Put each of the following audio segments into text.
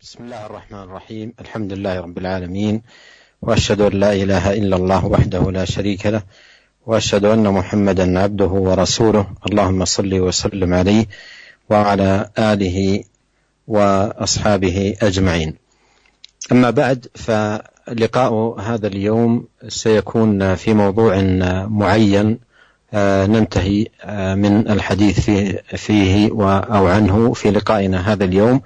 بسم الله الرحمن الرحيم. الحمد لله رب العالمين، وأشهد أن لا إله إلا الله وحده لا شريك له، وأشهد أن محمدا عبده ورسوله. اللهم صل وسلم عليه وعلى آله وأصحابه أجمعين. أما بعد، فلقاء هذا اليوم سيكون في موضوع معين ننتهي من الحديث فيه أو عنه في لقائنا هذا اليوم،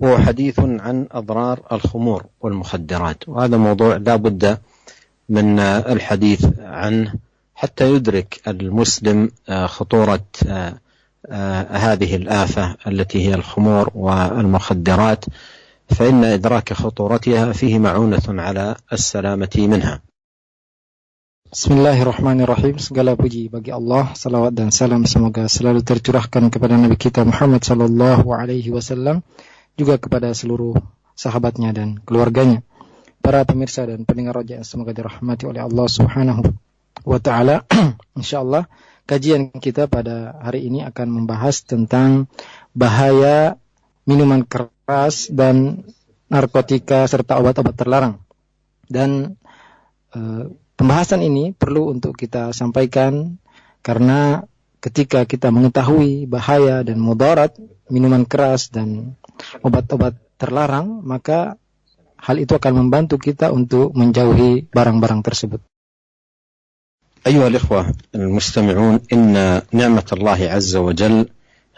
وهو حديث عن أضرار الخمور والمخدرات. وهذا موضوع لا بد من الحديث عنه حتى يدرك المسلم خطورة هذه الآفة التي هي الخمور والمخدرات، فإن إدراك خطورتها فيه معونة على السلامة منها. Bismillahirrahmanirrahim. Segala puji bagi Allah, salawat dan salam semoga selalu tercurahkan kepada Nabi kita Muhammad sallallahu alaihi wasallam, juga kepada seluruh sahabatnya dan keluarganya. Para pemirsa dan pendengar Roja yang semoga dirahmati oleh Allah Subhanahu wa taala. Insyaallah kajian kita pada hari ini akan membahas tentang bahaya minuman keras dan narkotika serta obat-obat terlarang. Dan pembahasan ini perlu untuk kita sampaikan karena ketika kita mengetahui bahaya dan mudarat minuman keras dan obat-obat terlarang, maka hal itu akan membantu kita untuk menjauhi barang-barang tersebut. أيها الإخوة المستمعون، إن نعمة الله عز وجل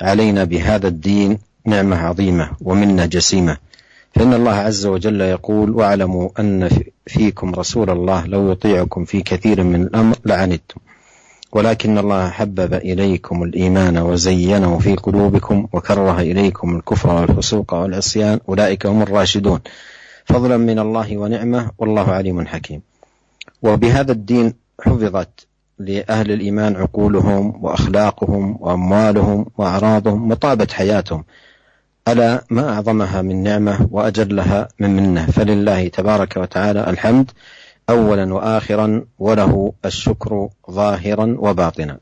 علينا بهذا الدين نعمة عظيمة ومنة جسيمة، فإن الله عز وجل يقول: واعلموا أن فيكم رسول الله لو يطيعكم في كثير من الأمر لعنتم ولكن الله حبب إليكم الإيمان وزينه في قلوبكم وكره إليكم الكفر والفسوق والعصيان أولئك هم الراشدون فضلا من الله ونعمة والله عليم حكيم. وبهذا الدين حفظت لأهل الإيمان عقولهم وأخلاقهم وأموالهم وأعراضهم وطابت حياتهم، ألا ما أعظمها من نعمة وأجلها من منة، فلله تبارك وتعالى الحمد أولا وآخرا وله الشكر ظاهرا وباطنا.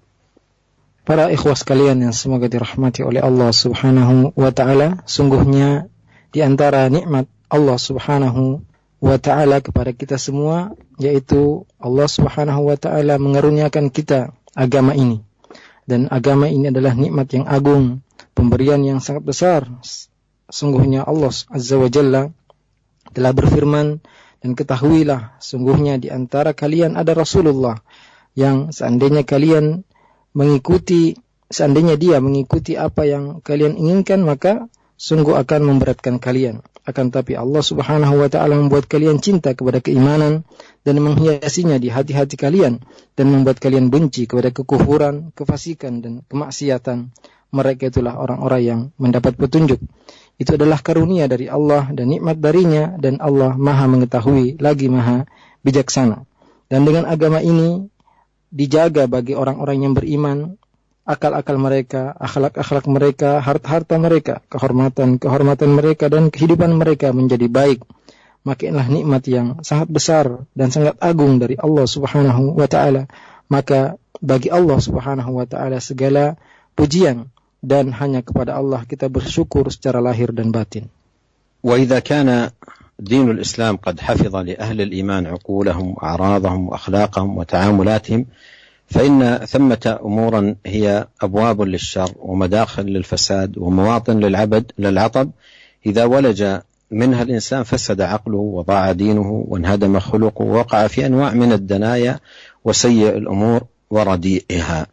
Para ikhwah sekalian yang semoga dirahmati oleh Allah Subhanahu wa taala, sungguhnya di antara nikmat Allah Subhanahu wa taala kepada kita semua, yaitu Allah Subhanahu wa taala mengaruniakan kita agama ini. Dan agama ini adalah nikmat yang agung, pemberian yang sangat besar. Sungguhnya Allah Azza wa Jalla telah berfirman, dan ketahuilah sungguhnya di antara kalian ada Rasulullah yang seandainya dia mengikuti apa yang kalian inginkan, maka sungguh akan memberatkan kalian. Akan tapi Allah Subhanahu wa taala membuat kalian cinta kepada keimanan dan menghiasinya di hati-hati kalian, dan membuat kalian benci kepada kekufuran, kefasikan dan kemaksiatan. Mereka itulah orang-orang yang mendapat petunjuk. Itu adalah karunia dari Allah dan nikmat darinya, dan Allah Maha mengetahui lagi Maha bijaksana. Dan dengan agama ini dijaga bagi orang-orang yang beriman akal-akal mereka, akhlak-akhlak mereka, harta-harta mereka, kehormatan mereka dan kehidupan mereka menjadi baik. Maka inilah nikmat yang sangat besar dan sangat agung dari Allah Subhanahu wa taala. Maka bagi Allah Subhanahu wa taala segala pujian, dan hanya kepada Allah kita bersyukur secara lahir dan batin. وإذا كان دين الإسلام قد حفظ لأهل الإيمان عقولهم وأعراضهم وأخلاقهم وتعاملاتهم، فإن ثمة أمورا هي أبواب للشر ومداخل للفساد ومواطن للعطب إذا ولج منها الإنسان فسد عقله وضاع دينه وانهدم خلقه ووقع في أنواع من الدنايا وسيء الأمور ورديئها.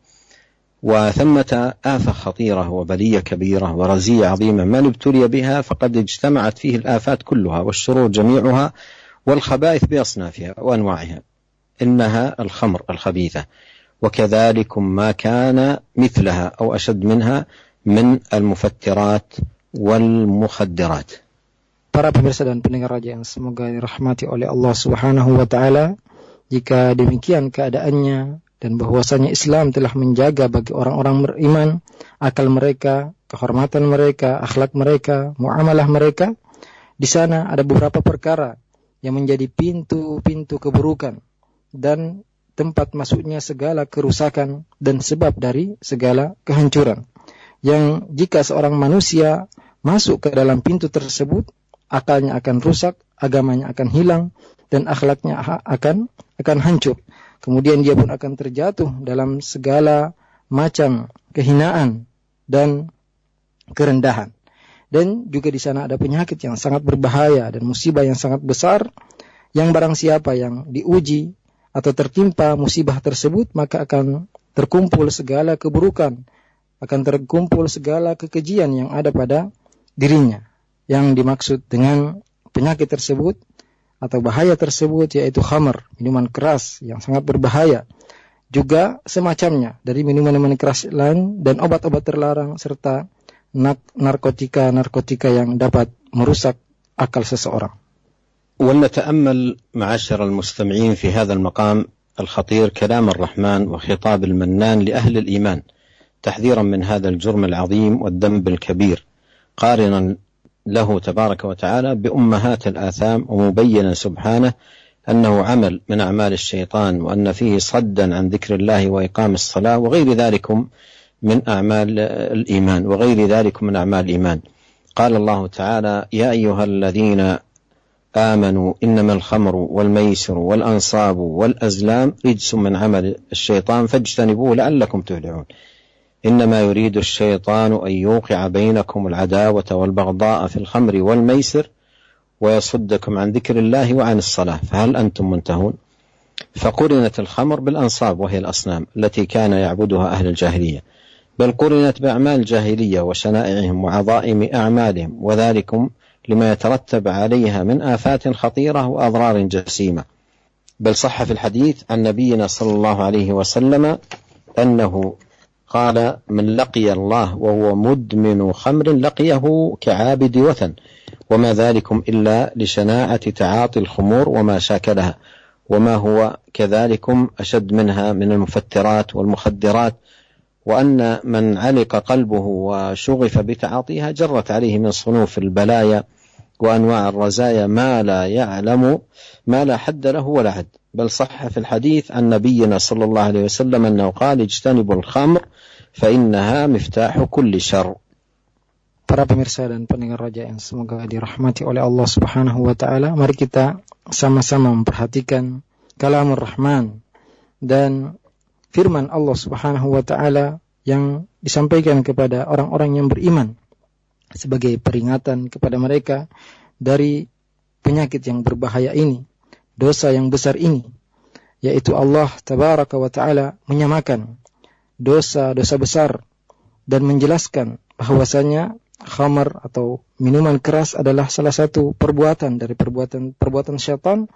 وثمة آفة خطيرة وبلية كبيرة ورزية عظيمة من ابتلي بها فقد اجتمعت فيه الآفات كلها والشرور جميعها والخبائث بأصنافها وأنواعها، إنها الخمر الخبيثة، وكذلك ما كان مثلها أو أشد منها من المفترات والمخدرات. Para pemirsa dan pendengar Raja yang semoga dirahmati oleh Allah Subhanahu wa taala, jika demikian keadaannya dan bahwasanya Islam telah menjaga bagi orang-orang beriman akal mereka, kehormatan mereka, akhlak mereka, muamalah mereka, di sana ada beberapa perkara yang menjadi pintu-pintu keburukan dan tempat masuknya segala kerusakan dan sebab dari segala kehancuran. Yang jika seorang manusia masuk ke dalam pintu tersebut, akalnya akan rusak, agamanya akan hilang, dan akhlaknya akan hancur. Kemudian dia pun akan terjatuh dalam segala macam kehinaan dan kerendahan. Dan juga di sana ada penyakit yang sangat berbahaya dan musibah yang sangat besar, yang barang siapa yang diuji atau tertimpa musibah tersebut, maka akan terkumpul segala keburukan, akan terkumpul segala kekejian yang ada pada dirinya. Yang dimaksud dengan penyakit tersebut atau bahaya tersebut yaitu khamr, minuman keras yang sangat berbahaya. Juga semacamnya dari minuman-minuman keras lain dan obat-obat terlarang serta narkotika yang dapat merusak akal seseorang. ولنتأمل معاشر المستمعين في هذا المقام الخطير كلام الرحمن وخطاب المنان لأهل الإيمان تحذيرا من هذا الجرم العظيم والذنب الكبير، قارنا له تبارك وتعالى بأمهات الآثام، ومبينا سبحانه أنه عمل من أعمال الشيطان، وأن فيه صدا عن ذكر الله وإقام الصلاة وغير ذلك من أعمال الإيمان قال الله تعالى: يا أيها الذين آمنوا إنما الخمر والميسر والأنصاب والأزلام رجس من عمل الشيطان فاجتنبوه لعلكم تفلحون. إنما يريد الشيطان أن يوقع بينكم العداوة والبغضاء في الخمر والميسر ويصدكم عن ذكر الله وعن الصلاة فهل أنتم منتهون. فقرنت الخمر بالأنصاب وهي الأصنام التي كان يعبدها أهل الجاهلية، بل قرنت بأعمال الجاهلية وشنائعهم وعظائم أعمالهم، وذلكم لما يترتب عليها من آفات خطيرة وأضرار جسيمة. بل صح في الحديث عن نبينا صلى الله عليه وسلم أنه قال: من لقي الله وهو مدمن خمر لقيه كعابد وثن، وما ذلكم إلا لشناعة تعاطي الخمور وما شاكلها، وما هو كذلكم أشد منها من المفترات والمخدرات، وأن من علق قلبه وشغف بتعاطيها جرت عليه من صنوف البلايا وأنواع الرزايا ما لا حد له ولا حد. بل صح في الحديث عن نبينا صلى الله عليه وسلم أنه قال: اجتنبوا الخمر فإنها مفتاح كل شر. Para pemirsa dan pendengar Raja yang semoga dirahmati oleh Allah Subhanahu wa taala, mari kita sama-sama memperhatikan kalamur Rahman dan firman Allah Subhanahu wa taala yang disampaikan kepada orang-orang yang beriman sebagai peringatan kepada mereka dari penyakit yang berbahaya ini, dosa yang besar ini, yaitu Allah Tabaraka wa taala menyamakan dosa-dosa besar dan menjelaskan bahwasanya khamar atau minuman keras adalah salah satu perbuatan dari perbuatan syaitan,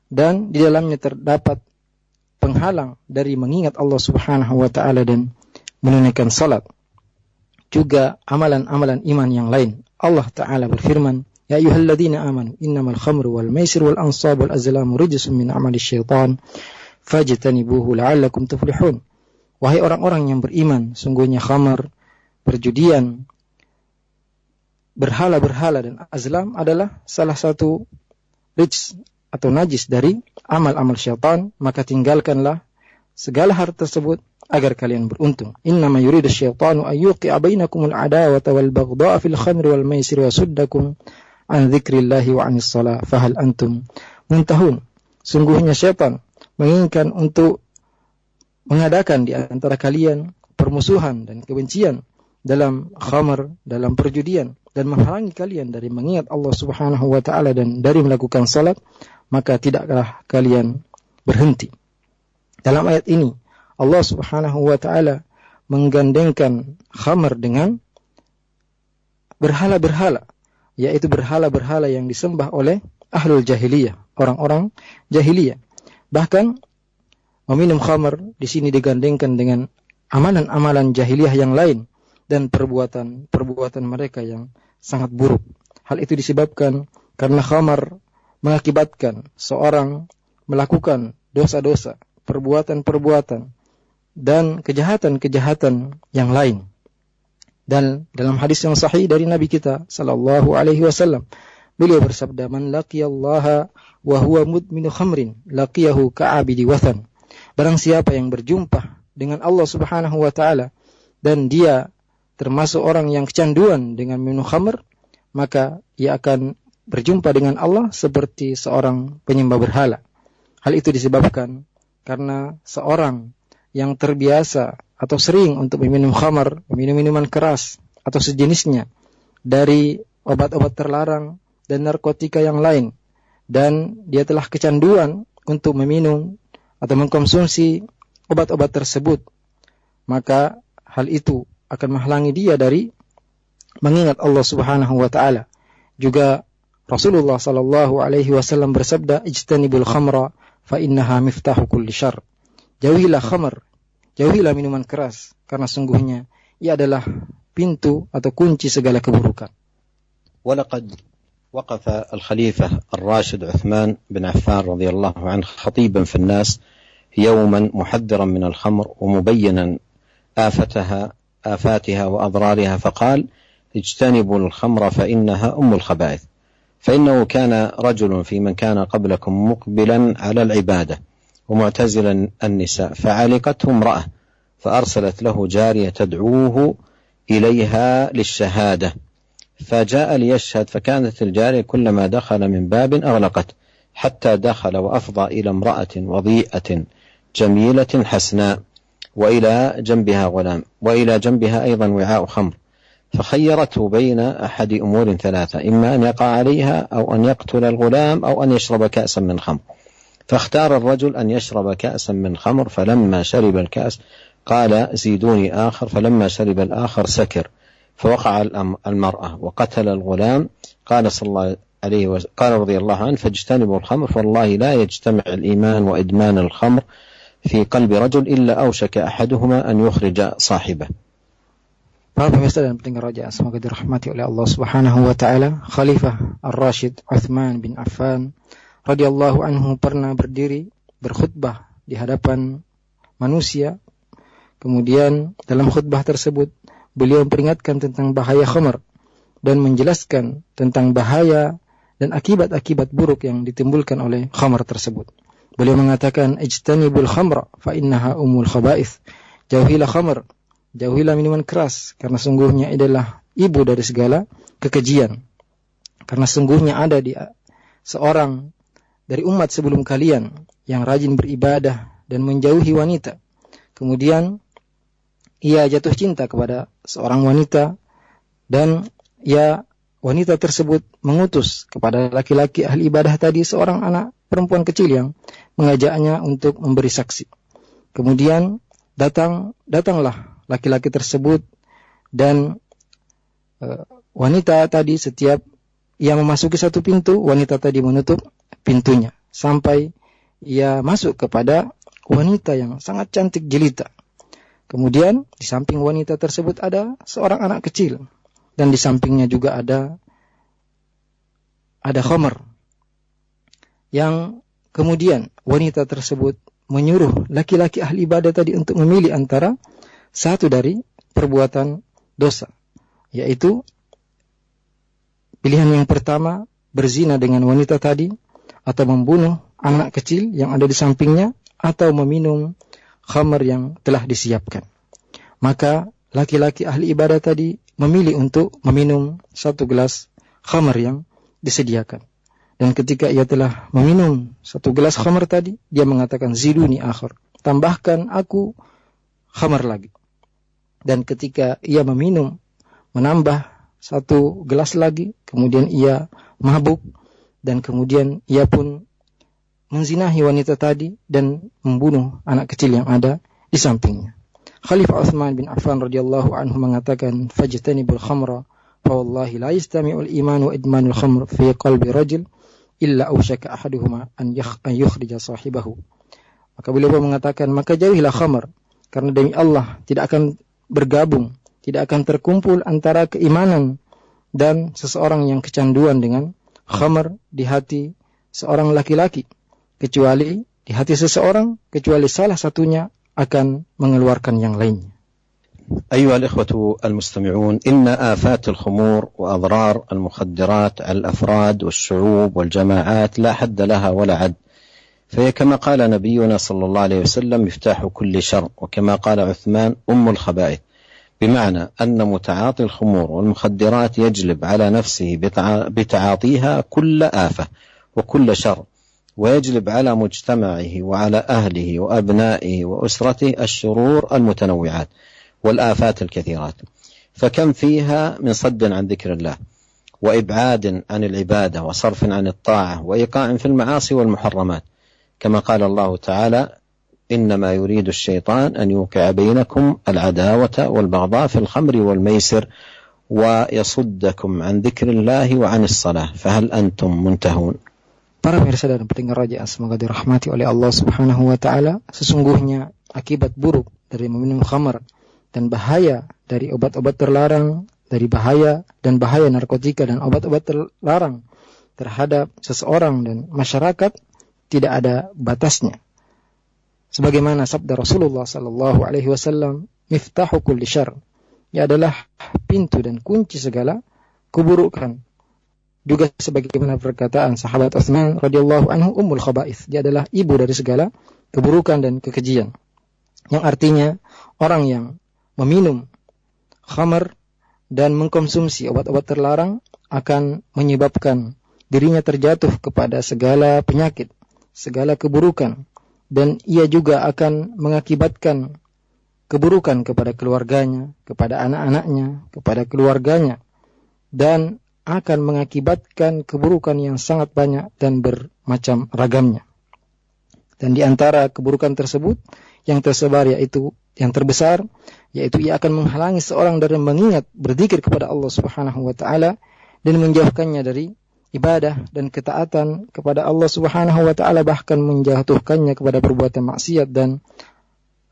dan di dalamnya terdapat penghalang dari mengingat Allah Subhanahu wa taala dan menunaikan salat. Juga amalan-amalan iman yang lain. Allah taala berfirman: Ya ayyuhalladzina amanu innamal khamru wal maisir wal ansab wal azlamu rijsun min amali syaitan fajtanibuhu la'allakum tuflihun. Wahai orang-orang yang beriman, sungguhnya khamar, perjudian, berhala-berhala dan azlam adalah salah satu rijs atau najis dari amal-amal syaitan, maka tinggalkanlah segala hal tersebut agar kalian beruntung. Innama yuridu syaitanu an yuqi'a bainakumul adawata wal baghdha'a fil khamri wal maisir wa yasuddakum an dzikrillahi wa 'anis shalah fahal antum muntahun. Sungguhnya syaitan menginginkan untuk mengadakan di antara kalian permusuhan dan kebencian dalam khamar, dalam perjudian, dan menghalangi kalian dari mengingat Allah Subhanahu wa taala dan dari melakukan salat, maka tidaklah kalian berhenti. Dalam ayat ini Allah Subhanahu wa taala menggandengkan khamar dengan berhala-berhala, yaitu berhala-berhala yang disembah oleh ahlul jahiliyah, orang-orang jahiliyah. Bahkan meminum khamar di sini digandengkan dengan amalan-amalan jahiliyah yang lain dan perbuatan mereka yang sangat buruk. Hal itu disebabkan karena khamar mengakibatkan seorang melakukan dosa-dosa, perbuatan-perbuatan dan kejahatan-kejahatan yang lain. Dan dalam hadis yang sahih dari Nabi kita sallallahu alaihi wasallam, beliau bersabda, "Man laqiyallaha wa huwa mudminu khamrin, laqiyahu ka'abidi wathan." Barang siapa yang berjumpa dengan Allah Subhanahu wa taala dan dia termasuk orang yang kecanduan dengan minum khamr, maka ia akan berjumpa dengan Allah seperti seorang penyembah berhala. Hal itu disebabkan karena seorang yang terbiasa atau sering untuk meminum khamar, meminum minuman keras atau sejenisnya dari obat-obat terlarang dan narkotika yang lain, dan dia telah kecanduan untuk meminum atau mengkonsumsi obat-obat tersebut, maka hal itu akan menghalangi dia dari mengingat Allah Subhanahu wa taala. Juga Rasulullah sallallahu alaihi wasallam bersabda, "Ijtanibul khamra fa innaha miftahu kulli syarr." Jauhilah khamar, jauhilah minuman keras, karena sungguhnya ia adalah pintu atau kunci segala keburukan. ولقد وقف الخليفة الراشد عثمان بن عفان رضي الله عنه خطيبا في الناس يوما محذرا من الخمر ومبينا آفاتها وأضرارها، فقال: اجتنبوا الخمر فإنها أم الخبائث، فإنه كان رجل في من كان قبلكم مقبلا على العبادة ومعتزلا النساء، فعلقته امرأة فأرسلت له جارية تدعوه إليها للشهادة، فجاء ليشهد، فكانت الجارية كلما دخل من باب أغلقت حتى دخل وأفضى إلى امرأة وضيئة جميلة حسناء وإلى جنبها غلام وإلى جنبها أيضا وعاء خمر، فخيرته بين أحد أمور ثلاثة: إما أن يقع عليها أو أن يقتل الغلام أو أن يشرب كأسا من خمر، فاختار الرجل أن يشرب كأسا من خمر، فلما شرب الكأس قال: زيدوني آخر، فلما شرب الآخر سكر فوقع المرأة وقتل الغلام. قال صلى الله عليه وسلم قال رضي الله عنه: فاجتنبوا الخمر فوالله لا يجتمع الإيمان وإدمان الخمر في قلب رجل إلا أوشك أحدهما أن يخرج صاحبه. Para pemirsa dan pendengar Raja, semoga dirahmati oleh Allah Subhanahu wa taala, Khalifah Ar-Rasyid Utsman bin Affan radhiyallahu anhu pernah berdiri berkhutbah di hadapan manusia. Kemudian dalam khutbah tersebut beliau memperingatkan tentang bahaya khamar dan menjelaskan tentang bahaya dan akibat-akibat buruk yang ditimbulkan oleh khamar tersebut. Beliau mengatakan, "Ijtanibul khamra fa innaha umul khaba'ith." Jauhilah khamar, jauhilah minuman keras, karena sungguhnya adalah ibu dari segala kekejian. Karena sungguhnya ada di seorang dari umat sebelum kalian yang rajin beribadah dan menjauhi wanita. Kemudian ia jatuh cinta kepada seorang wanita, dan wanita tersebut mengutus kepada laki-laki ahli ibadah tadi seorang anak perempuan kecil yang mengajaknya untuk memberi saksi. Kemudian datanglah laki-laki tersebut, dan wanita tadi setiap ia memasuki satu pintu, wanita tadi menutup pintunya sampai ia masuk kepada wanita yang sangat cantik jelita. Kemudian di samping wanita tersebut ada seorang anak kecil, dan di sampingnya juga ada khamar. Yang kemudian wanita tersebut menyuruh laki-laki ahli ibadah tadi untuk memilih antara satu dari perbuatan dosa, yaitu pilihan yang pertama berzina dengan wanita tadi, atau membunuh anak kecil yang ada di sampingnya, atau meminum khamar yang telah disiapkan. Maka laki-laki ahli ibadah tadi memilih untuk meminum satu gelas khamar yang disediakan. Dan ketika ia telah meminum satu gelas khamar tadi, dia mengatakan, "Ziduni akhar." Tambahkan aku khamar lagi. Dan ketika ia menambah satu gelas lagi, kemudian ia mabuk, dan kemudian ia pun menzinahi wanita tadi dan membunuh anak kecil yang ada di sampingnya. Khalifah Utsman bin Affan radhiyallahu anhu mengatakan, "Fajtanibul khamra fa wallahi la yastami'ul iman wa idmanul khamr fi qalbi rajul illa awshaka ahaduhuma an yukhrija sahibahu." Maka beliau mengatakan, maka jauhilah khamar, karena demi Allah tidak akan bergabung, tidak akan terkumpul antara keimanan dan seseorang yang kecanduan dengan khamar di hati seorang laki-laki, kecuali di hati seseorang, kecuali salah satunya akan mengeluarkan yang lainnya. أيها الإخوة المستمعون، إن آفات الخمور وأضرار المخدرات على الأفراد والشعوب والجماعات لا حد لها ولا عد، فهي كما قال نبينا صلى الله عليه وسلم مفتاح كل شر، وكما قال عثمان أم الخبائث، بمعنى أن متعاطي الخمور والمخدرات يجلب على نفسه بتعاطيها كل آفة وكل شر، ويجلب على مجتمعه وعلى أهله وأبنائه وأسرته الشرور المتنوعات والآفات الكثيرات، فكم فيها من صد عن ذكر الله وإبعاد عن العبادة وصرف عن الطاعة وإيقاع في المعاصي والمحرمات، كما قال الله تعالى: إنما يريد الشيطان أن يوقع بينكم العداوة والبغضاء في الخمر والميسر ويصدكم عن ذكر الله وعن الصلاة فهل أنتم منتهون. Para pemirsa dan pendengar raja, semoga dirahmati oleh Allah Subhanahu wa taala, sesungguhnya akibat buruk dari meminum khamar dan bahaya dari obat-obat terlarang, dari bahaya dan bahaya narkotika dan obat-obat terlarang terhadap seseorang dan masyarakat tidak ada batasnya. Sebagaimana sabda Rasulullah sallallahu alaihi wasallam, miftahu kulli syarr, ia adalah pintu dan kunci segala keburukan. Juga sebagaimana perkataan sahabat Utsman radhiyallahu anhu, ummul khaba'ith, dia adalah ibu dari segala keburukan dan kekejian. Yang artinya orang yang meminum khamar dan mengkonsumsi obat-obat terlarang akan menyebabkan dirinya terjatuh kepada segala penyakit, segala keburukan, dan ia juga akan mengakibatkan keburukan kepada keluarganya, kepada anak-anaknya, kepada keluarganya, dan akan mengakibatkan keburukan yang sangat banyak dan bermacam ragamnya. Dan di antara keburukan tersebut yang tersebar yaitu yang terbesar, yaitu ia akan menghalangi seorang dari mengingat berzikir kepada Allah Subhanahu wa taala dan menjauhkannya dari ibadah dan ketaatan kepada Allah Subhanahu wa taala, bahkan menjatuhkannya kepada perbuatan maksiat dan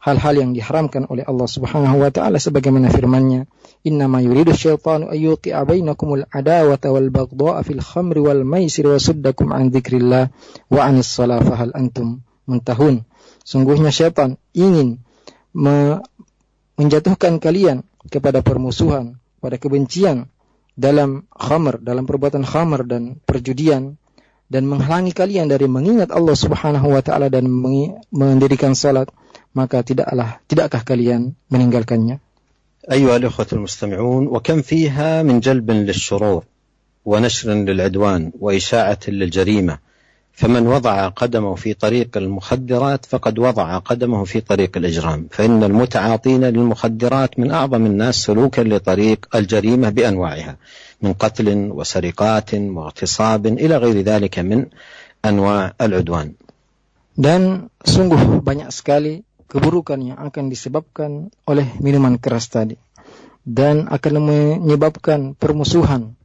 hal-hal yang diharamkan oleh Allah Subhanahu wa taala, sebagaimana firman-Nya, innama yuridu syaitanu ayyuqi'a bainakumul adawata wal baghdha'a fil khamri wal maisir wa suddakum an dzikrillah wa anis shalah fahal antum muntahun. Sungguhnya syaitan ingin menjatuhkan kalian kepada permusuhan, pada kebencian dalam khamr, dalam perbuatan khamr dan perjudian, dan menghalangi kalian dari mengingat Allah Subhanahu wa taala dan mendirikan salat, maka tidakkah kalian meninggalkannya? أيها الأخوة المستمعون، وكم فيها من جلب للشرور ونشر للعدوان وإشاعة للجريمة، فمن وضع قدمه في طريق المخدرات فقد وضع قدمه في طريق الإجرام، فإن المتعاطين للمخدرات من أعظم الناس سلوكا لطريق الجريمة بأنواعها من قتل وسرقات واغتصاب إلى غير ذلك من أنواع العدوان. Dan sungguh banyak sekali keburukan yang akan disebabkan oleh minuman keras tadi, dan akan menyebabkan permusuhan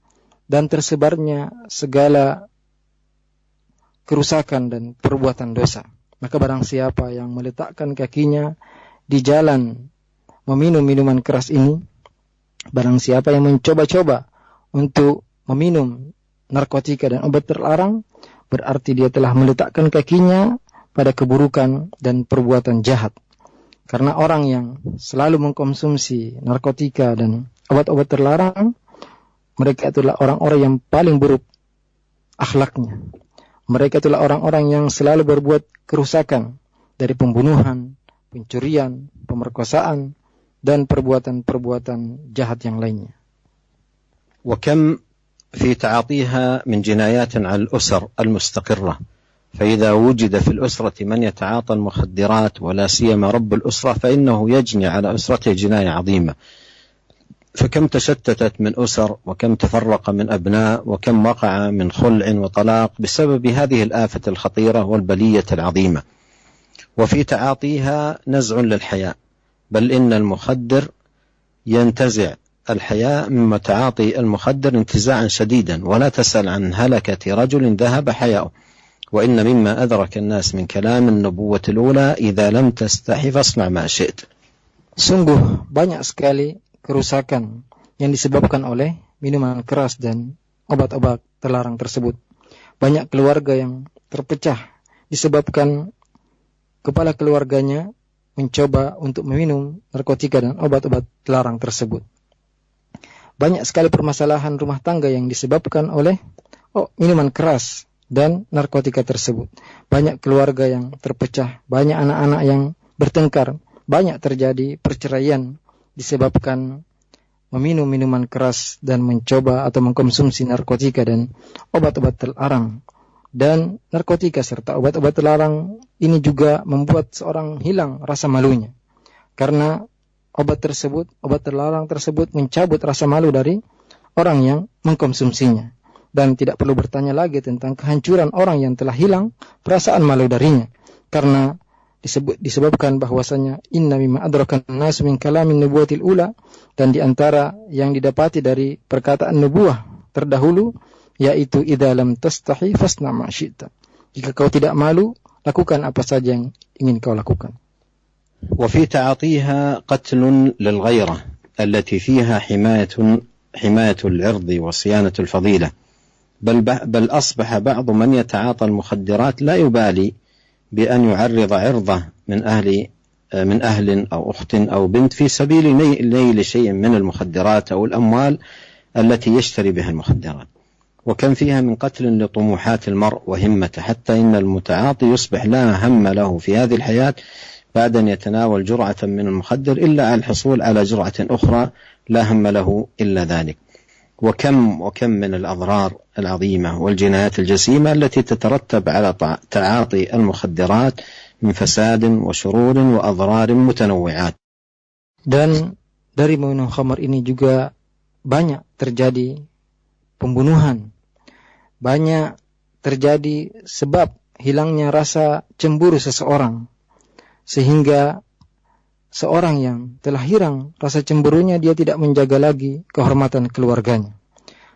dan tersebarnya segala kerusakan dan perbuatan dosa. Maka barang siapa yang meletakkan kakinya di jalan meminum minuman keras ini, barang siapa yang mencoba-coba untuk meminum narkotika dan obat terlarang, berarti dia telah meletakkan kakinya pada keburukan dan perbuatan jahat. Karena orang yang selalu mengkonsumsi narkotika dan obat-obat terlarang, mereka itulah orang-orang yang paling buruk akhlaknya. Mereka itulah orang-orang yang selalu berbuat kerusakan, dari pembunuhan, pencurian, pemerkosaan, dan perbuatan-perbuatan jahat yang lainnya. وكم في تعاطيها من جنايات على الأسر المستقرة، فإذا وجد في الأسرة من يتعاطى المخدرات ولا سيما رب الأسرة فإنه يجني على أسرته جناية عظيمة، فكم تشتتت من أسر وكم تفرق من أبناء وكم وقع من خلع وطلاق بسبب هذه الآفة الخطيرة والبلية العظيمة. وفي تعاطيها نزع للحياء، بل إن المخدر ينتزع الحياء من تعاطي المخدر انتزاعا شديدا، ولا تسأل عن هلكة رجل ذهب حياؤه. وإن مما أدرك الناس من كلام النبوة الأولى إذا لم تستحي فاصنع ما شئت. Sungguh banyak sekali kerusakan yang disebabkan oleh minuman keras dan obat-obat terlarang tersebut. Banyak keluarga yang terpecah disebabkan kepala keluarganya mencoba untuk meminum narkotika dan obat-obat terlarang tersebut. Banyak sekali permasalahan rumah tangga yang disebabkan oleh minuman keras dan narkotika tersebut. Banyak keluarga yang terpecah, banyak anak-anak yang bertengkar, banyak terjadi perceraian disebabkan meminum minuman keras dan mencoba atau mengkonsumsi narkotika dan obat-obat terlarang. Dan narkotika serta obat-obat terlarang ini juga membuat seorang hilang rasa malunya. Karena obat terlarang tersebut mencabut rasa malu dari orang yang mengkonsumsinya. Dan tidak perlu bertanya lagi tentang kehancuran orang yang telah hilang perasaan malu darinya. Karena disebabkan bahwasanya inna mimma adrakan nas min kalamin nubuwatil ula, dan di antara yang didapati dari perkataan nubuah terdahulu yaitu idza lam tastahi fasna ma syi'ta. Jika kau tidak malu, lakukan apa saja yang ingin kau lakukan. وفي تعاطيها قتل للغيرة التي فيها حماية العرض وصيانة الفضيلة، بل أصبح بعض من يتعاطى المخدرات لا يبالي بأن يعرض عرضه من أهل أو أخت أو بنت في سبيل نيل شيء من المخدرات أو الأموال التي يشتري بها المخدرات. وكم فيها من قتل لطموحات المرء وهمته، حتى إن المتعاطي يصبح لا هم له في هذه الحياة بعد أن يتناول جرعة من المخدر إلا على الحصول على جرعة أخرى لا هم له إلا ذلك. وكم من الأضرار العظيمة والجنايات الجسيمة التي تترتب على تعاطي المخدرات من فساد وشرور وأضرار متنوعات. Dan dari meminum khamar ini juga banyak terjadi pembunuhan, banyak terjadi sebab hilangnya rasa cemburu seseorang, sehingga seorang yang telah hilang rasa cemburunya, dia tidak menjaga lagi kehormatan keluarganya.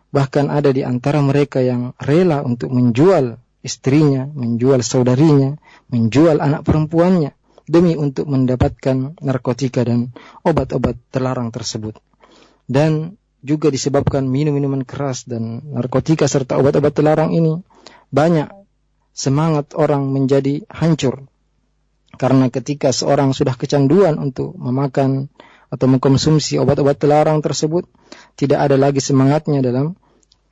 Bahkan ada di antara mereka yang rela untuk menjual istrinya, menjual saudarinya, menjual anak perempuannya demi untuk mendapatkan narkotika dan obat-obat terlarang tersebut. Dan juga disebabkan minum-minuman keras dan narkotika serta obat-obat terlarang ini, banyak semangat orang menjadi hancur. Karena ketika seorang sudah kecanduan untuk memakan atau mengkonsumsi obat-obat terlarang tersebut, tidak ada lagi semangatnya dalam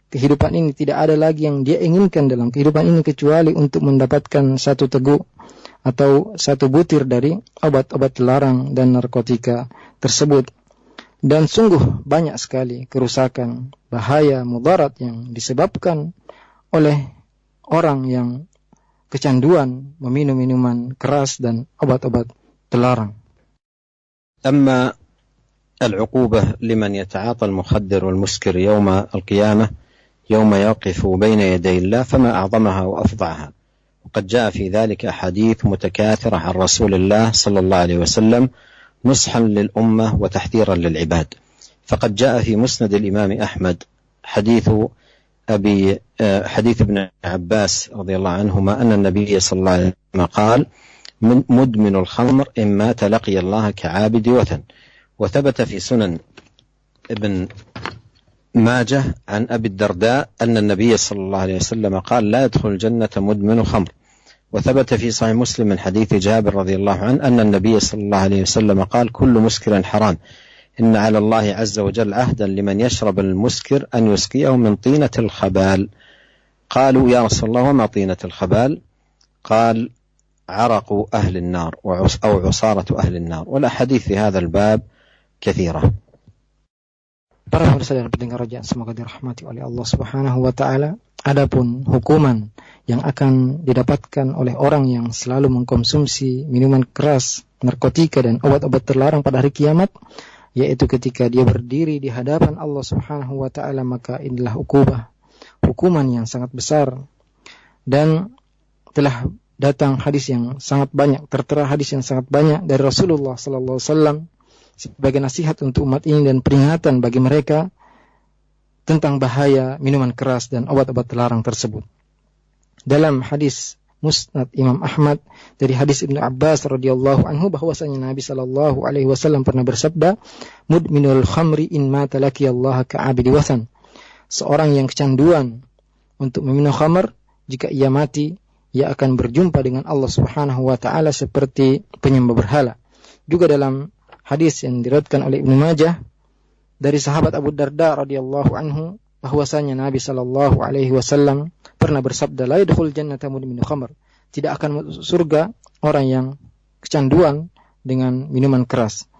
kehidupan ini, tidak ada lagi yang dia inginkan dalam kehidupan ini kecuali untuk mendapatkan satu teguk atau satu butir dari obat-obat terlarang dan narkotika tersebut. Dan sungguh banyak sekali kerusakan, bahaya, mudarat yang disebabkan oleh orang yang kecanduan meminum minuman keras dan obat-obat terlarang. أما العقوبة لمن يتعاطى المخدر والمسكر يوم القيامة يوم يقف بين يدي الله فما أعظمها وأفظعها. وقد جاء في ذلك أحاديث متكاثرة عن رسول الله صلى الله عليه وسلم نصحا للأمة وتحذيرا للعباد. فقد جاء في مسند الإمام أحمد حديث ابن عباس رضي الله عنهما أن النبي صلى الله عليه وسلم قال مدمن الخمر إن مات لقي الله كعابد وثن. وثبت في سنن ابن ماجه عن أبي الدرداء أن النبي صلى الله عليه وسلم قال لا يدخل الجنة مدمن خمر. وثبت في صحيح مسلم من حديث جابر رضي الله عنه أن النبي صلى الله عليه وسلم قال كل مسكر حرام إن على الله عز وجل عهدا لمن يشرب المسكر أن يسقيه من طينة الخبال. قالوا يا رسول الله وما طينة الخبال؟ قال عرق أهل النار أو عصارة أهل النار. والأحاديث في هذا الباب كثيرة. Para pemirsa dan pendengar rajaan semoga dirahmati oleh Allah Subhanahu wa taala. Adapun hukuman yang akan didapatkan oleh orang yang selalu mengkonsumsi minuman keras, narkotika dan obat-obat terlarang pada hari kiamat, yaitu ketika dia berdiri di hadapan Allah Subhanahu wa taala, maka inilah hukuman yang sangat besar. Dan telah datang hadis yang sangat banyak, tertera hadis yang sangat banyak dari Rasulullah sallallahu alaihi wasallam sebagai nasihat untuk umat ini dan peringatan bagi mereka tentang bahaya minuman keras dan obat-obat terlarang tersebut. Dalam hadis Musnad Imam Ahmad dari hadis Ibnu Abbas radhiyallahu anhu bahwasanya Nabi sallallahu alaihi wasallam pernah bersabda, "Mudminul khamri in mata laqiyallaha ka'abidi wathan." Seorang yang kecanduan untuk meminum khamar, jika ia mati, ia akan berjumpa dengan Allah Subhanahu wa taala seperti penyembah berhala. Juga dalam hadis yang diriwayatkan oleh Ibnu Majah dari sahabat Abu Darda radhiyallahu anhu bahwasanya Nabi sallallahu alaihi wasallam pernah bersabda, la yadkhul jannata mudminu khamr. Tidak akan masuk surga orang yang kecanduan dengan minuman keras.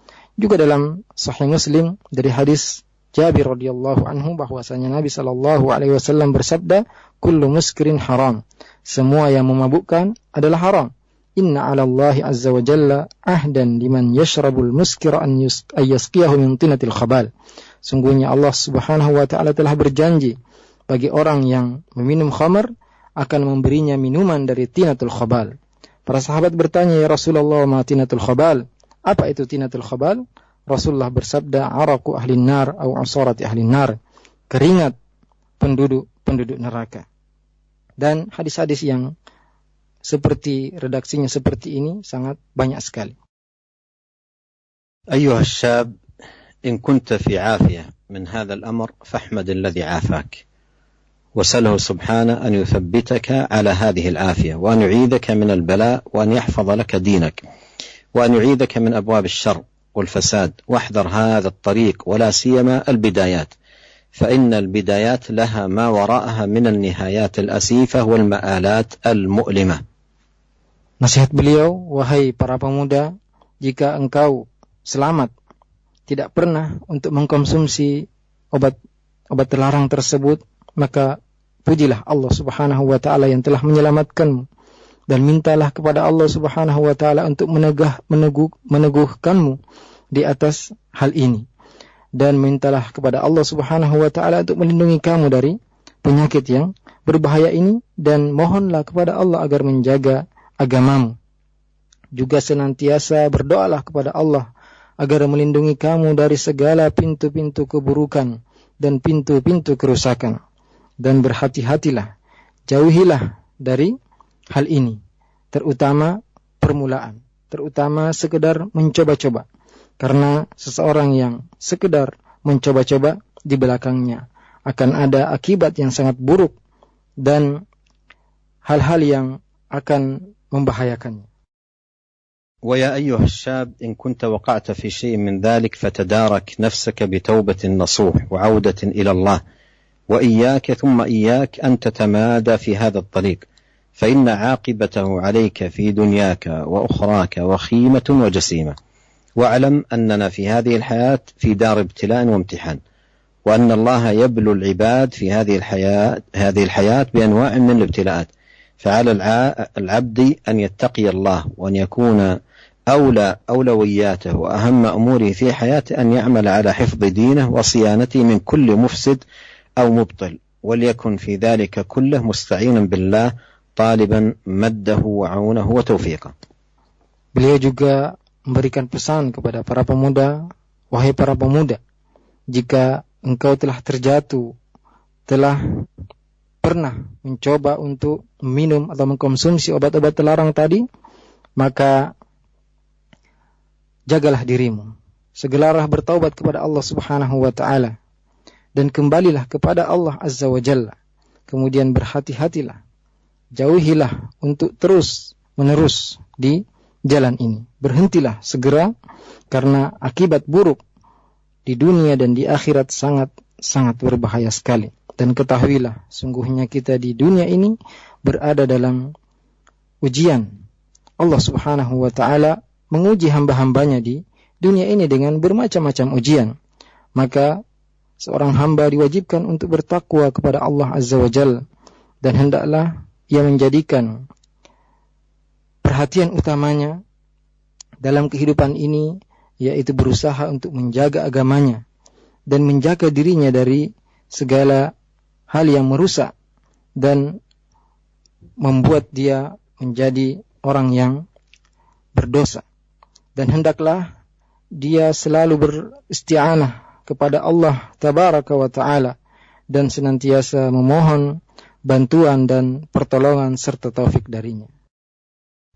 Juga dalam Sahih Muslim dari hadis Jabir radhiyallahu anhu bahwasanya Nabi sallallahu alaihi wasallam bersabda, "Kullu muskirin haram." Semua yang memabukkan adalah haram. Inna 'ala Allahi azza wa jalla ahdan liman yashrabul muskira an yasqiyahu min tinatil khabal. Sungguhnya Allah Subhanahu wa taala telah berjanji bagi orang yang meminum khamar akan memberinya minuman dari tinatul khabal. Para sahabat bertanya, "Ya Rasulullah, ma tinatul khabal?" Apa itu tinatul khabal? Rasulullah bersabda, "Araku ahlin nar atau asarati ahlin nar." Keringat penduduk neraka. Dan hadis-hadis yang seperti redaksinya seperti ini sangat banyak sekali. أيها الشاب، إن كنت في عافية من هذا الأمر فاحمد الذي عافاك، وسله سبحانه أن يثبتك على هذه العافية، وأن يعيذك من البلاء، وأن يحفظ لك دينك، وأن يعيذك من أبواب الشر والفساد. واحذر هذا الطريق، ولا سيما البدايات، فإن البدايات لها ما وراءها من النهايات الأسيفة والمآلات المؤلمة. Nasihat beliau, wahai para pemuda, jika engkau selamat, tidak pernah untuk mengkonsumsi obat terlarang tersebut, maka pujilah Allah Subhanahu wa taala yang telah menyelamatkanmu, dan mintalah kepada Allah Subhanahu wa taala untuk meneguhkanmu di atas hal ini, dan mintalah kepada Allah Subhanahu wa taala untuk melindungi kamu dari penyakit yang berbahaya ini, dan mohonlah kepada Allah agar menjaga agamamu. Juga senantiasa berdoalah kepada Allah agar melindungi kamu dari segala pintu-pintu keburukan dan pintu-pintu kerusakan. Dan berhati-hatilah, jauhilah dari hal ini, terutama permulaan, terutama sekedar mencoba-coba. Karena seseorang yang sekedar mencoba-coba, di belakangnya akan ada akibat yang sangat buruk dan hal-hal yang akan membahayakannya. ويا أيها الشاب، إن كنت وقعت في شيء من ذلك فتدارك نفسك بتوبة نصوح وعودة إلى الله، وإياك ثم إياك أن تتمادى في هذا الطريق، فإن عاقبته عليك في دنياك وأخراك وخيمة وجسيمة. واعلم أننا في هذه الحياة في دار ابتلاء وامتحان، وأن الله يبلو العباد في هذه الحياة بأنواع من الابتلاءات، فعلى العبد أن يتقي الله، وأن يكون أولوياته وأهم أموره في حياته أن يعمل على حفظ دينه وصيانته من كل مفسد أو مبطل، وليكن في ذلك كله مستعينا بالله طالبا مده وعونه وتوفيقه. Beliau juga memberikan pesan kepada para pemuda, wahai para pemuda, jika engkau telah terjatuh, telah pernah mencoba untuk minum atau mengkonsumsi obat-obat terlarang tadi, maka jagalah dirimu, segeralah bertaubat kepada Allah Subhanahu wa taala, dan kembalilah kepada Allah Azza wa Jalla. Kemudian berhati-hatilah, jauhilah untuk terus-menerus di jalan ini. Berhentilah segera, karena akibat buruk di dunia dan di akhirat sangat berbahaya sekali. Dan ketahuilah, sungguhnya kita di dunia ini berada dalam ujian. Allah Subhanahu wa ta'ala menguji hamba-hambanya di dunia ini dengan bermacam-macam ujian. Maka seorang hamba diwajibkan untuk bertakwa kepada Allah Azza wa Jalla, dan hendaklah ia menjadikan perhatian utamanya dalam kehidupan ini, yaitu berusaha untuk menjaga agamanya dan menjaga dirinya dari segala hal yang merusak dan membuat dia menjadi orang yang berdosa. Dan hendaklah dia selalu beristi'anah kepada Allah Tabaraka wa Ta'ala, dan senantiasa memohon bantuan dan pertolongan serta taufik darinya.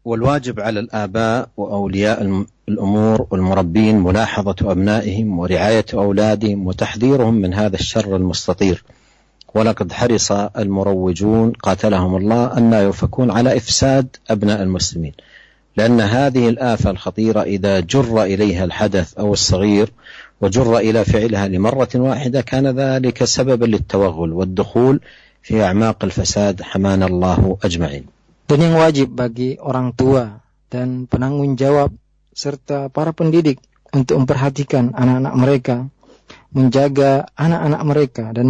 والواجب على الآباء وأولياء الأمور والمربين ملاحظة أبنائهم ورعاية أولادهم وتحذيرهم من هذا الشر المستطير. ولقد حرص المروجون قاتلهم الله أن لا يوفكون على إفساد أبناء المسلمين، لأن هذه الآفة الخطيرة إذا جر إليها الحدث أو الصغير وجر إلى فعلها لمرة واحدة كان ذلك سببا للتوغل والدخول في أعماق الفساد حمانا الله أجمعين. Dan yang wajib bagi orang tua dan penanggung jawab serta para pendidik untuk memperhatikan anak-anak mereka, menjaga anak-anak mereka, dan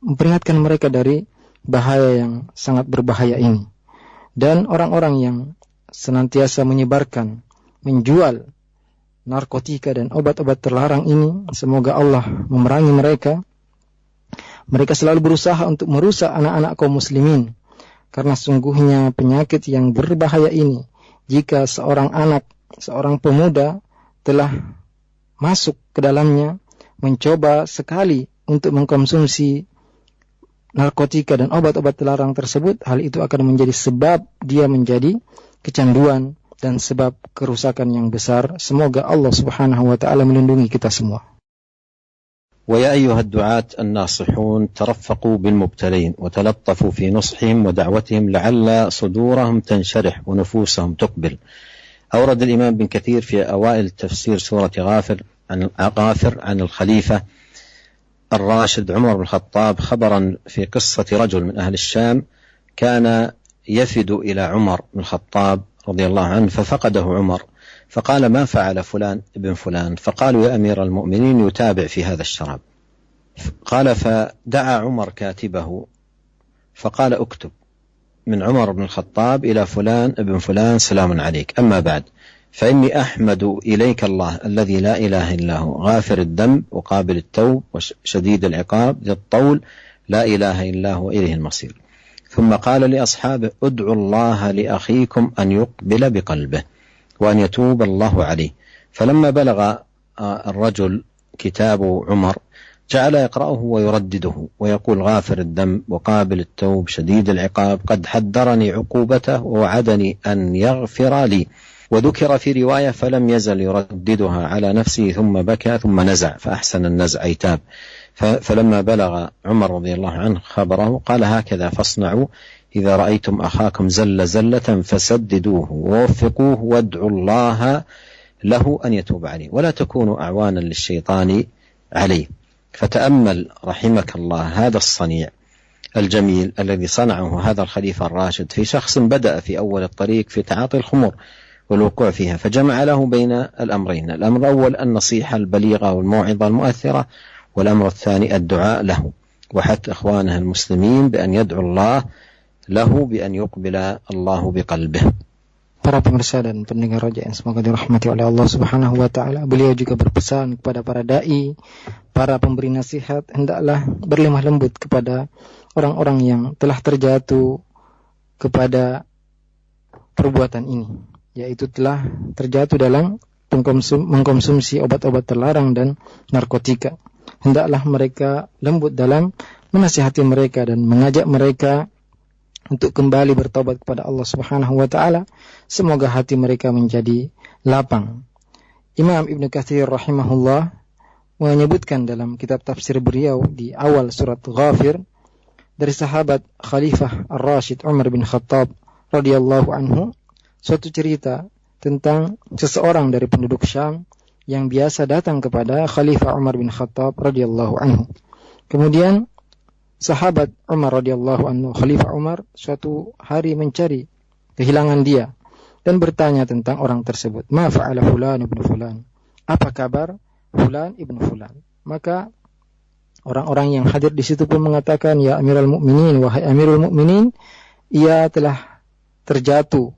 memperingatkan mereka dari bahaya yang sangat berbahaya ini. Dan orang-orang yang senantiasa menyebarkan, menjual narkotika dan obat-obat terlarang ini, semoga Allah memerangi mereka. Mereka selalu berusaha untuk merusak anak-anak kaum muslimin, karena sungguhnya penyakit yang berbahaya ini, jika seorang anak, seorang pemuda telah masuk ke dalamnya, mencoba sekali untuk mengkonsumsi narkotika dan obat-obat terlarang tersebut, hal itu akan menjadi sebab dia menjadi kecanduan dan sebab kerusakan yang besar. Semoga Allah Subhanahu wa taala melindungi kita semua. ويا أيها الدعاة الناصحون ترفقوا بالمبتلين وتلطفوا في نصحهم ودعوتهم لعل صدورهم تنشرح ونفوسهم تقبل. أورد الإمام بن كثير في أوائل تفسير سورة غافر عن الخليفة الراشد عمر بن الخطاب خبرا في قصة رجل من أهل الشام كان يفد إلى عمر بن الخطاب رضي الله عنه ففقده عمر فقال ما فعل فلان ابن فلان؟ فقالوا يا أمير المؤمنين يتابع في هذا الشراب. قال فدعا عمر كاتبه فقال اكتب من عمر بن الخطاب إلى فلان ابن فلان سلام عليك، أما بعد فإني أحمد إليك الله الذي لا إله إلا هو غافر الذنب وقابل التوب وشديد العقاب ذي الطول لا إله إلا هو إليه المصير. ثم قال لأصحابه ادعوا الله لأخيكم أن يقبل بقلبه وأن يتوب الله عليه. فلما بلغ الرجل كتاب عمر جعل يقرأه ويردده ويقول غافر الذنب وقابل التوب شديد العقاب قد حذرني عقوبته ووعدني أن يغفر لي. وذكر في رواية فلم يزل يرددها على نفسه ثم بكى ثم نزع فأحسن النزع أي تاب. فلما بلغ عمر رضي الله عنه خبره قال هكذا فاصنعوا إذا رأيتم أخاكم زل زلة فسددوه ووفقوه وادعوا الله له أن يتوب عليه ولا تكونوا أعوانا للشيطان عليه. فتأمل رحمك الله هذا الصنيع الجميل الذي صنعه هذا الخليفة الراشد في شخص بدأ في أول الطريق في تعاطي الخمر والوقوع فيها، فجمع له بين الأمرين: الأمر الأول النصيحة البليغة والموعظة المؤثرة، والأمر الثاني الدعاء له وحث إخوانه المسلمين بأن يدعو الله له بأن يقبل الله بقلبه. Para pemirsa dan pendengar Raja yang semoga dirahmati oleh Allah Subhanahu wa taala, beliau juga berpesan kepada para dai, para pemberi nasihat, hendaklah berlemah lembut kepada orang-orang yang telah terjatuh kepada perbuatan ini, yaitu telah terjatuh dalam mengkonsumsi obat-obat terlarang dan narkotika. Hendaklah mereka lembut dalam menasihati mereka dan mengajak mereka untuk kembali bertobat kepada Allah Subhanahu wa taala. Semoga hati mereka menjadi lapang. Imam Ibn Katsir rahimahullah menyebutkan dalam kitab tafsir beliau di awal surat Ghafir dari sahabat Khalifah Ar-Rashid Umar bin Khattab radhiyallahu anhu, suatu cerita tentang seseorang dari penduduk Syam yang biasa datang kepada Khalifah Umar bin Khattab radhiyallahu anhu. Kemudian sahabat Umar radhiyallahu anhu, Khalifah Umar, suatu hari mencari kehilangan dia dan bertanya tentang orang tersebut. Ma fa'ala fulan ibn fulan? Apa kabar fulan ibn fulan? Maka orang-orang yang hadir di situ pun mengatakan, ya Amirul Mukminin, wahai Amirul Mukminin, ia telah terjatuh,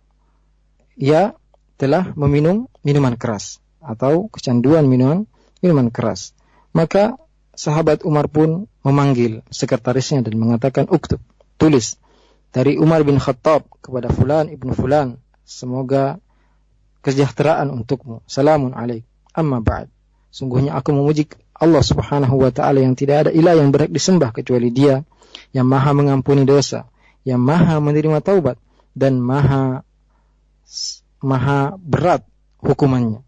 ia telah meminum minuman keras atau kecanduan minuman keras. Maka sahabat Umar pun memanggil sekretarisnya dan mengatakan, uktub, tulis dari Umar bin Khattab kepada fulan ibn fulan, semoga kesejahteraan untukmu, salamun alaik, amma ba'd. Sungguhnya aku memuji Allah Subhanahu wa taala yang tidak ada ilah yang berhak disembah kecuali Dia, yang maha mengampuni dosa, yang maha menerima taubat, dan maha berat hukumannya.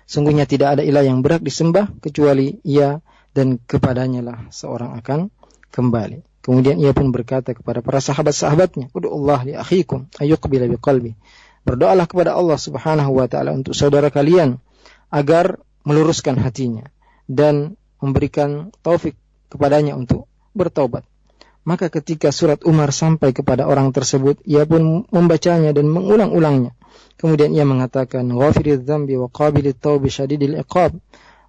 Sungguhnya tidak ada ilah yang berhak disembah kecuali Ia, dan kepadanya lah seorang akan kembali. Kemudian ia pun berkata kepada para sahabat-sahabatnya, ud'ullah li akhikum ayyuqbila biqalbi. Berdoalah kepada Allah Subhanahu wa taala untuk saudara kalian agar meluruskan hatinya dan memberikan taufik kepadanya untuk bertaubat. Maka ketika surat Umar sampai kepada orang tersebut, ia pun membacanya dan mengulang-ulangnya Kemudian ia mengatakan, Ghafiriz dzambi wa qabilit taubi syadidil iqab.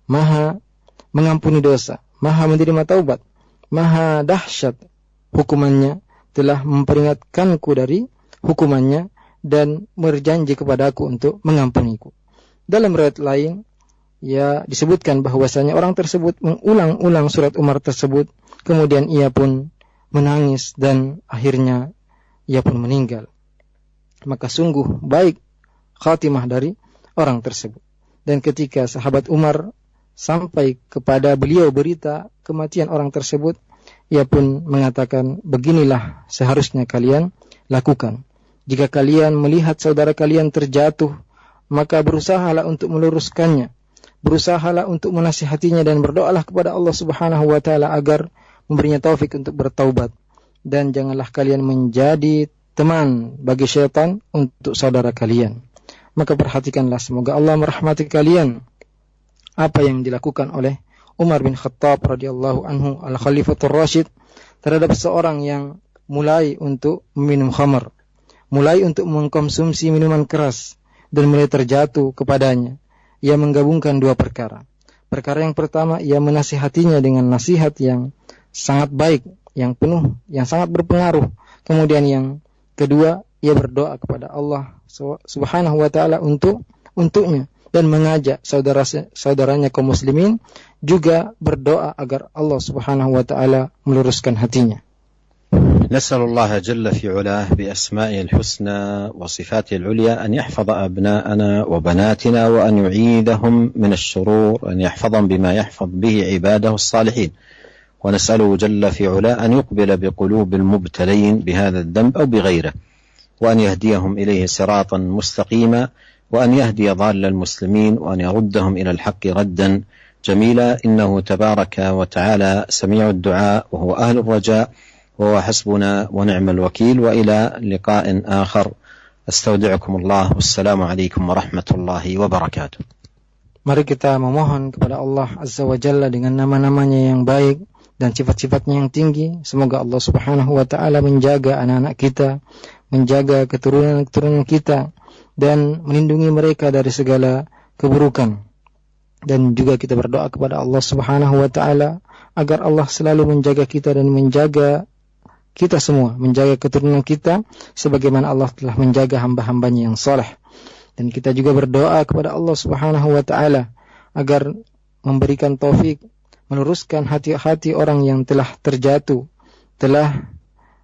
Maha mengampuni dosa, maha menerima taubat, maha dahsyat hukumannya, telah memperingatkanku dari hukumannya dan berjanji kepadaku untuk mengampuniku. Dalam riwayat lain, ya disebutkan bahwasanya orang tersebut mengulang-ulang surat Umar tersebut, kemudian ia pun menangis dan akhirnya ia pun meninggal. Maka sungguh baik khatimah dari orang tersebut. Dan ketika sahabat Umar sampai kepada beliau berita kematian orang tersebut, ia pun mengatakan, beginilah seharusnya kalian lakukan. Jika kalian melihat saudara kalian terjatuh, maka berusahalah untuk meluruskannya. Berusahalah untuk menasihatinya dan berdoalah kepada Allah Subhanahu wa taala agar memberinya taufik untuk bertaubat. Dan janganlah kalian menjadi teman bagi syaitan untuk saudara kalian. Maka perhatikanlah, semoga Allah merahmati kalian, apa yang dilakukan oleh Umar bin Khattab radhiyallahu anhu al-Khalifatur Rasyid terhadap seorang yang mulai untuk meminum khamar, mulai untuk mengkonsumsi minuman keras dan mulai terjatuh kepadanya. Ia menggabungkan dua perkara. Perkara yang pertama, ia menasihatinya dengan nasihat yang sangat baik, yang penuh, yang sangat berpengaruh. Kemudian yang kedua, ia berdoa kepada Allah Subhanahu wa taala untuknya dan mengajak saudaranya kaum muslimin juga berdoa agar Allah Subhanahu wa taala meluruskan hatinya. نسأل الله جل في علاه بأسمائه الحسنى وصفاته العليا أن يحفظ أبناءنا وبناتنا وأن يعيدهم من الشرور وأن يحفظهم بما يحفظ به عباده الصالحين. ونسأله جل في علاه أن يقبل بقلوب المبتلين بهذا الذنب أو بغيره، وأن يهديهم إليه صراطا مستقيما، وأن يهدي ضال المسلمين، وأن يردهم إلى الحق ردا جميلا، إنه تبارك وتعالى سميع الدعاء وهو أهل الرجاء وهو حسبنا ونعم الوكيل. وإلى لقاء آخر، أستودعكم الله والسلام عليكم ورحمة الله وبركاته. Mari kita memohon kepada Allah Azza wa Jalla dengan nama-namanya yang baik dan sifat-sifatnya yang tinggi. Semoga Allah Subhanahu wa taala menjaga anak-anak kita, menjaga keturunan-keturunan kita, dan melindungi mereka dari segala keburukan. Dan juga kita berdoa kepada Allah Subhanahu wa taala agar Allah selalu menjaga kita dan menjaga kita semua, menjaga keturunan kita sebagaimana Allah telah menjaga hamba-hambanya yang saleh. Dan kita juga berdoa kepada Allah Subhanahu wa taala agar memberikan taufik, meluruskan hati-hati orang yang telah terjatuh, telah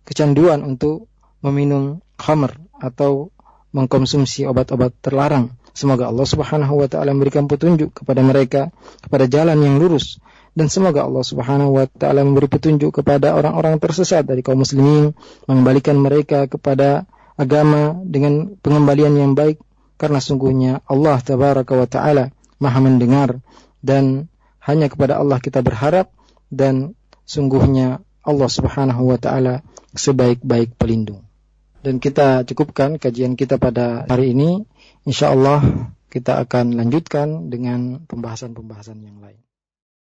kecanduan untuk meminum khamr atau mengkonsumsi obat-obat terlarang. Semoga Allah Subhanahu wa taala memberikan petunjuk kepada mereka kepada jalan yang lurus. Dan semoga Allah Subhanahu wa taala memberi petunjuk kepada orang-orang tersesat dari kaum muslimin, mengembalikan mereka kepada agama dengan pengembalian yang baik, karena sungguhnya Allah Tabaraka wa taala Maha mendengar, dan hanya kepada Allah kita berharap, dan sungguhnya Allah Subhanahu wa taala sebaik-baik pelindung. Dan kita cukupkan kajian kita pada hari ini. Insyaallah kita akan lanjutkan dengan pembahasan-pembahasan yang lain.